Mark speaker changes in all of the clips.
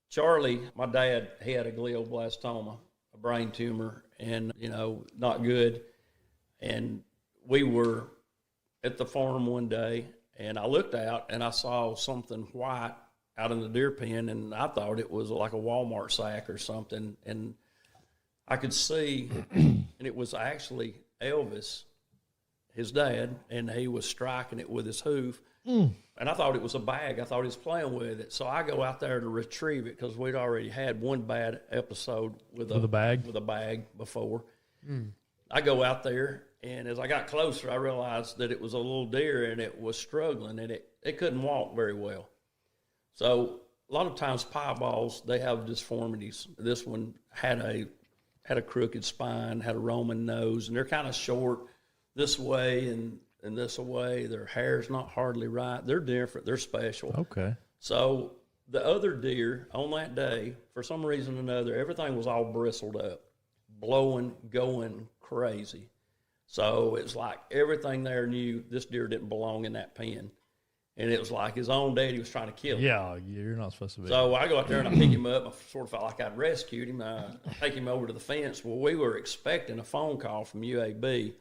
Speaker 1: Charlie, my dad, he had a glioblastoma, a brain tumor, and, not good. And we were at the farm one day, and I looked out, and I saw something white out in the deer pen, and I thought it was like a Walmart sack or something. And I could see, and it was actually Elvis, his dad, and he was striking it with his hoof. And I thought it was a bag. I thought he was playing with it. So I go out there to retrieve it because we'd already had one bad episode with a bag before. I go out there, and as I got closer, I realized that it was a little deer, and it was struggling, and it couldn't walk very well. So a lot of times pieballs, they have disformities. This one had a crooked spine, had a Roman nose, and they're kind of short this way and this way. Their hair's not hardly right. They're different. They're special.
Speaker 2: Okay.
Speaker 1: So the other deer on that day, for some reason or another, everything was all bristled up, blowing, going crazy. So it's like everything there knew this deer didn't belong in that pen. And it was like his own daddy was trying to kill him.
Speaker 2: Yeah, you're not supposed to be.
Speaker 1: So I go out there and I pick him up. I sort of felt like I'd rescued him. I take him over to the fence. Well, we were expecting a phone call from UAB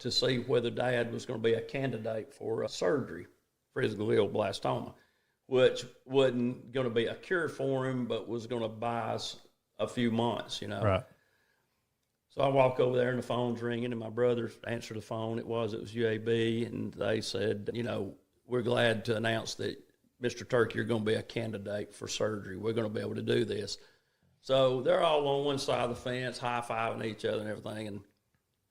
Speaker 1: to see whether Dad was going to be a candidate for a surgery for his glioblastoma, which wasn't going to be a cure for him, but was going to buy us a few months,
Speaker 2: Right.
Speaker 1: So I walk over there and the phone's ringing, and my brother answered the phone. It was UAB, and they said, we're glad to announce that, Mr. Turkey, you're going to be a candidate for surgery. We're going to be able to do this. So they're all on one side of the fence, high-fiving each other and everything. And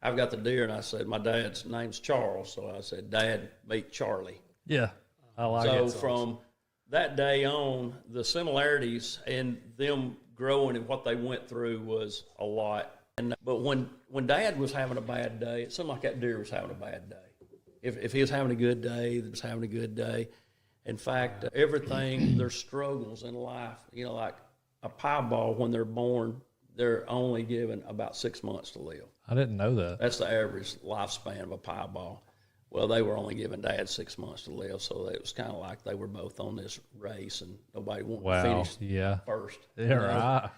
Speaker 1: I've got the deer, and I said, my dad's name's Charles. So I said, Dad, meet Charlie.
Speaker 2: Yeah, I like it.
Speaker 1: So from that day on, the similarities and them growing and what they went through was a lot. But when Dad was having a bad day, it seemed like that deer was having a bad day. If he was having a good day, he was having a good day. In fact, everything, their struggles in life, like a piebald, when they're born, they're only given about 6 months to live.
Speaker 2: I didn't know that.
Speaker 1: That's the average lifespan of a piebald. Well, they were only giving Dad 6 months to live, so it was kind of like they were both on this race, and nobody wanted to finish first.
Speaker 2: Yeah, right.